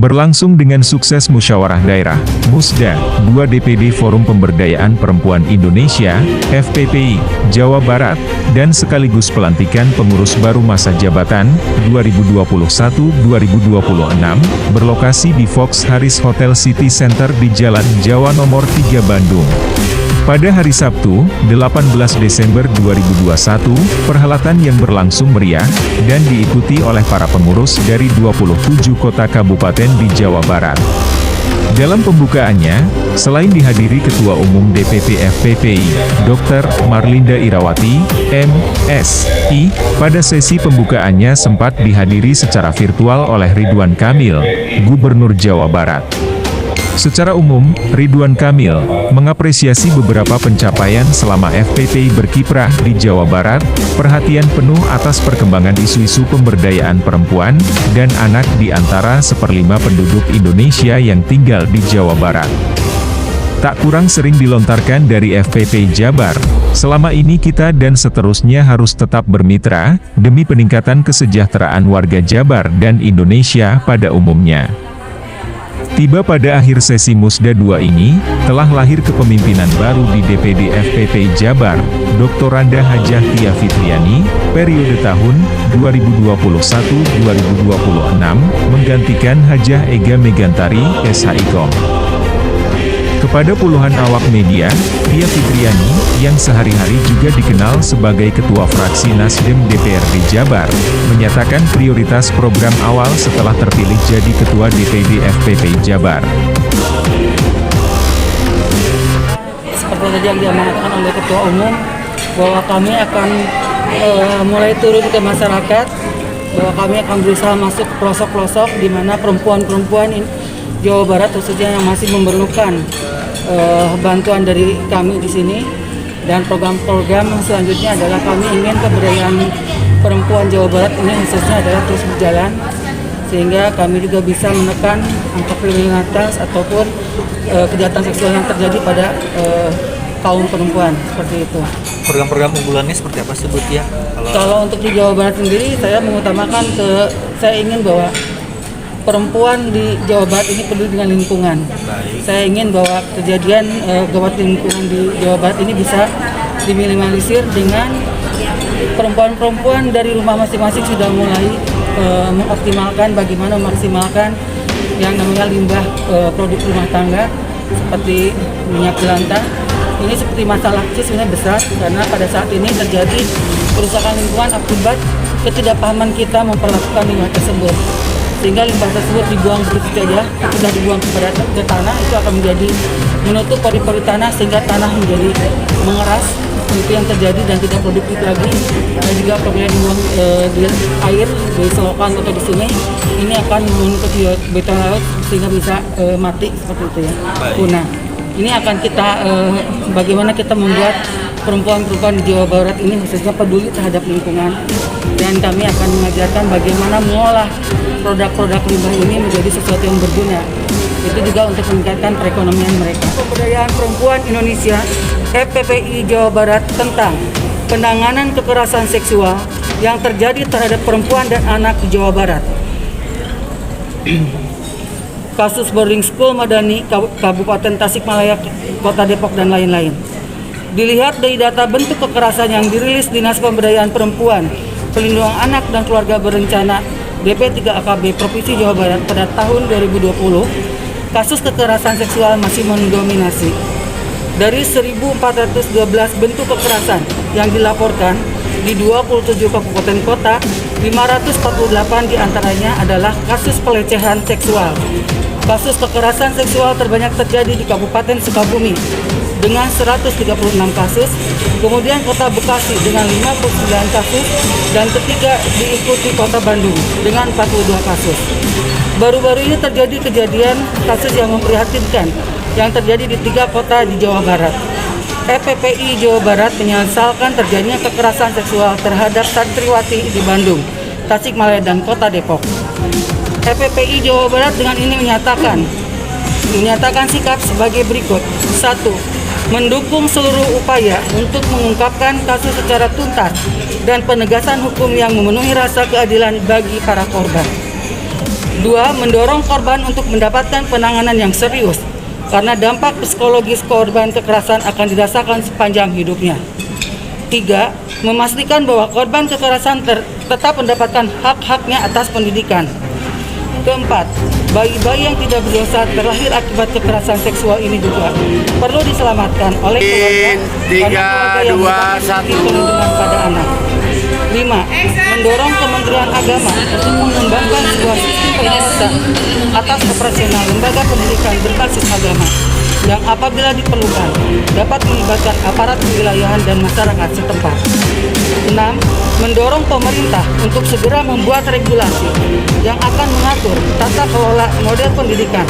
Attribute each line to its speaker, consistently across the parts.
Speaker 1: Berlangsung dengan sukses musyawarah daerah, Musda, 2 DPD Forum Pemberdayaan Perempuan Indonesia, FPPI, Jawa Barat, dan sekaligus pelantikan pengurus baru masa jabatan, 2021-2026, berlokasi di Fox Harris Hotel City Center di Jalan Jawa Nomor 3 Bandung. Pada hari Sabtu, 18 Desember 2021, perhelatan yang berlangsung meriah, dan diikuti oleh para pengurus dari 27 kota kabupaten di Jawa Barat. Dalam pembukaannya, selain dihadiri Ketua Umum DPP FPPI, Dr. Marlinda Irawati, M.Si., pada sesi pembukaannya sempat dihadiri secara virtual oleh Ridwan Kamil, Gubernur Jawa Barat. Secara umum, Ridwan Kamil mengapresiasi beberapa pencapaian selama FPPI berkiprah di Jawa Barat, perhatian penuh atas perkembangan isu-isu pemberdayaan perempuan dan anak di antara 1/5 penduduk Indonesia yang tinggal di Jawa Barat. Tak kurang sering dilontarkan dari FPPI Jabar, selama ini kita dan seterusnya harus tetap bermitra, demi peningkatan kesejahteraan warga Jabar dan Indonesia pada umumnya. Tiba pada akhir sesi Musda 2 ini, telah lahir kepemimpinan baru di DPD FPPI Jabar, Dr. Randa Hajah Tia Fitriani, periode tahun 2021-2026, menggantikan Hajah Ega Megantari, SHIKOM. Kepada puluhan awak media, Tia Fitriani, yang sehari-hari juga dikenal sebagai Ketua Fraksi Nasdem DPRD Jabar, menyatakan prioritas program awal setelah terpilih jadi Ketua DPD FPPI Jabar.
Speaker 2: Seperti tadi yang diamanatkan oleh Ketua Umum, bahwa kami akan mulai turun ke masyarakat, bahwa kami akan berusaha masuk ke pelosok-pelosok di mana perempuan-perempuan Jawa Barat khususnya yang masih memerlukan bantuan dari kami di sini. Dan program-program selanjutnya adalah kami ingin keberdayaan perempuan Jawa Barat ini khususnya adalah terus berjalan, sehingga kami juga bisa menekan angka kriminalitas ataupun kejahatan seksual yang terjadi pada kaum perempuan, seperti itu.
Speaker 3: Program-program unggulannya seperti apa sih, Bu Tia?
Speaker 2: Kalau untuk di Jawa Barat sendiri, saya mengutamakan saya ingin bahwa perempuan di Jawa Barat ini peduli dengan lingkungan.
Speaker 3: Baik.
Speaker 2: Saya ingin bahwa kejadian gawat lingkungan di Jawa Barat ini bisa diminimalisir dengan perempuan-perempuan dari rumah masing-masing sudah mulai mengoptimalkan bagaimana memaksimalkan yang namanya limbah produk rumah tangga seperti minyak jelantah. Ini seperti masalah kecil sebenarnya besar, karena pada saat ini terjadi kerusakan lingkungan akibat ketidakpahaman kita memperlakukan limbah tersebut. Sehingga limbah tersebut dibuang begitu saja, sudah dibuang ke tanah, itu akan menjadi menutup pori-pori tanah sehingga tanah menjadi mengeras. Itu yang terjadi dan tidak produktif lagi. Dan juga apabila dibuang di air, di selokan atau di sungai, ini akan menutup beton laut sehingga bisa mati seperti itu ya, punah. Ini akan kita bagaimana kita membuat perempuan-perempuan di Jawa Barat ini khususnya peduli terhadap lingkungan, dan kami akan mengajarkan bagaimana mengolah produk-produk limbah ini menjadi sesuatu yang berguna. Itu juga untuk meningkatkan perekonomian mereka. Pemberdayaan Perempuan Indonesia FPPI Jawa Barat tentang penanganan kekerasan seksual yang terjadi terhadap perempuan dan anak di Jawa Barat. Kasus boarding school Madani, Kabupaten Tasikmalaya, Kota Depok, dan lain-lain. Dilihat dari data bentuk kekerasan yang dirilis Dinas Pemberdayaan Perempuan, Pelindungan Anak dan Keluarga Berencana DP3AKB Provinsi Jawa Barat pada tahun 2020, kasus kekerasan seksual masih mendominasi. Dari 1.412 bentuk kekerasan yang dilaporkan di 27 kabupaten kota, 548 diantaranya adalah kasus pelecehan seksual. Kasus kekerasan seksual terbanyak terjadi di Kabupaten Sukabumi dengan 136 kasus, kemudian Kota Bekasi dengan 59 kasus, dan ketiga diikuti Kota Bandung dengan 42 kasus. Baru-baru ini terjadi kejadian kasus yang memprihatinkan yang terjadi di 3 kota di Jawa Barat. FPPI Jawa Barat menyesalkan terjadinya kekerasan seksual terhadap santriwati di Bandung, Tasikmalaya, dan Kota Depok. FPPI Jawa Barat dengan ini menyatakan sikap sebagai berikut. 1. Mendukung seluruh upaya untuk mengungkapkan kasus secara tuntas dan penegasan hukum yang memenuhi rasa keadilan bagi para korban. 2. Mendorong korban untuk mendapatkan penanganan yang serius karena dampak psikologis korban kekerasan akan dirasakan sepanjang hidupnya. 3. Memastikan bahwa korban kekerasan tetap mendapatkan hak-haknya atas pendidikan. Keempat, bayi-bayi yang tidak berdosa terlahir akibat kekerasan seksual ini juga perlu diselamatkan oleh keluarga karena keluarga yang memberikan perlindungan pada anak. 5. Mendorong Kementerian Agama untuk mengembangkan sebuah sistem pengawasan atas operasional lembaga pendidikan berbasis agama yang apabila diperlukan dapat melibatkan aparat kewilayahan dan masyarakat setempat. 6. Mendorong pemerintah untuk segera membuat regulasi yang akan mengatur tata kelola model pendidikan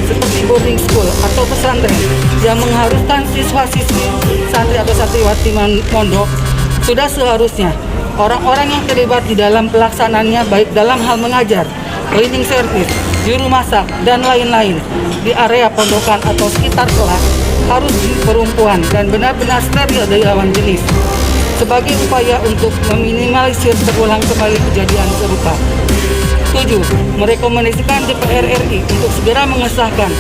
Speaker 2: seperti boarding school atau pesantren yang mengharuskan siswa-siswi santri atau santriwati mondok. Sudah seharusnya orang-orang yang terlibat di dalam pelaksanaannya baik dalam hal mengajar, cleaning service, juru masak, dan lain-lain di area pondokan atau sekitar kelas harus perempuan dan benar-benar steril dari lawan jenis sebagai upaya untuk meminimalisir terulang kembali kejadian serupa. 7. Merekomendasikan DPR RI untuk segera mengesahkan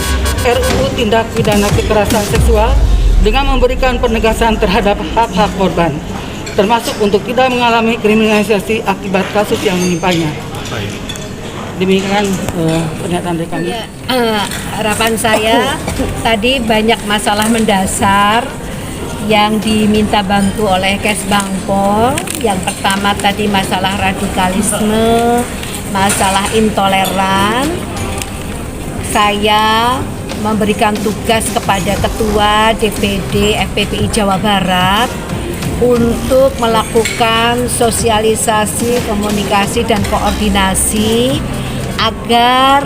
Speaker 2: RUU Tindak Pidana Kekerasan Seksual dengan memberikan penegasan terhadap hak-hak korban, termasuk untuk tidak mengalami kriminalisasi akibat kasus yang menimpanya. Demikian pernyataan dari kami.
Speaker 4: Ya, harapan saya tadi banyak masalah mendasar yang diminta bantu oleh Kesbangpol. Yang pertama tadi masalah radikalisme, masalah intoleran. Saya memberikan tugas kepada Ketua DPD FPPI Jawa Barat untuk melakukan sosialisasi, komunikasi, dan koordinasi agar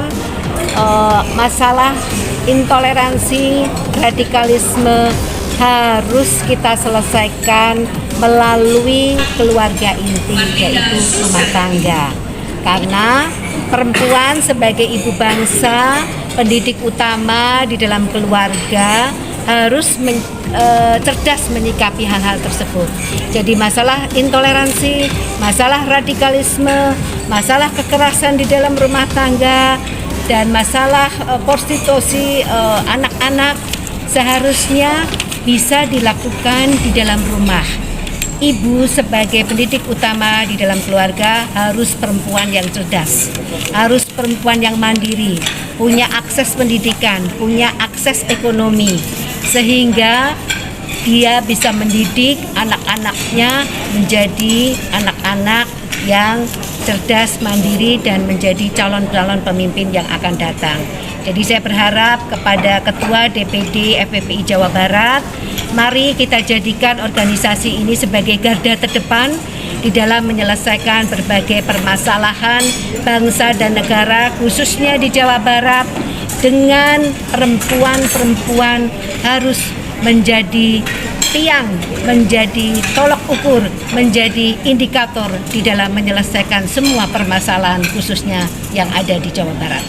Speaker 4: masalah intoleransi, radikalisme harus kita selesaikan melalui keluarga inti, yaitu rumah tangga. Karena perempuan sebagai ibu bangsa, pendidik utama di dalam keluarga, harus cerdas menyikapi hal-hal tersebut. Jadi masalah intoleransi, masalah radikalisme, masalah kekerasan di dalam rumah tangga, dan masalah prostitusi anak-anak seharusnya bisa dilakukan di dalam rumah. Ibu sebagai pendidik utama di dalam keluarga harus perempuan yang cerdas, harus perempuan yang mandiri, punya akses pendidikan, punya akses ekonomi, sehingga dia bisa mendidik anak-anaknya menjadi anak-anak yang cerdas, mandiri, dan menjadi calon-calon pemimpin yang akan datang. Jadi saya berharap kepada Ketua DPD FPPI Jawa Barat, mari kita jadikan organisasi ini sebagai garda terdepan di dalam menyelesaikan berbagai permasalahan bangsa dan negara, khususnya di Jawa Barat, dengan perempuan-perempuan harus menjadi tiang, menjadi tolok ukur, menjadi indikator di dalam menyelesaikan semua permasalahan khususnya yang ada di Jawa Barat.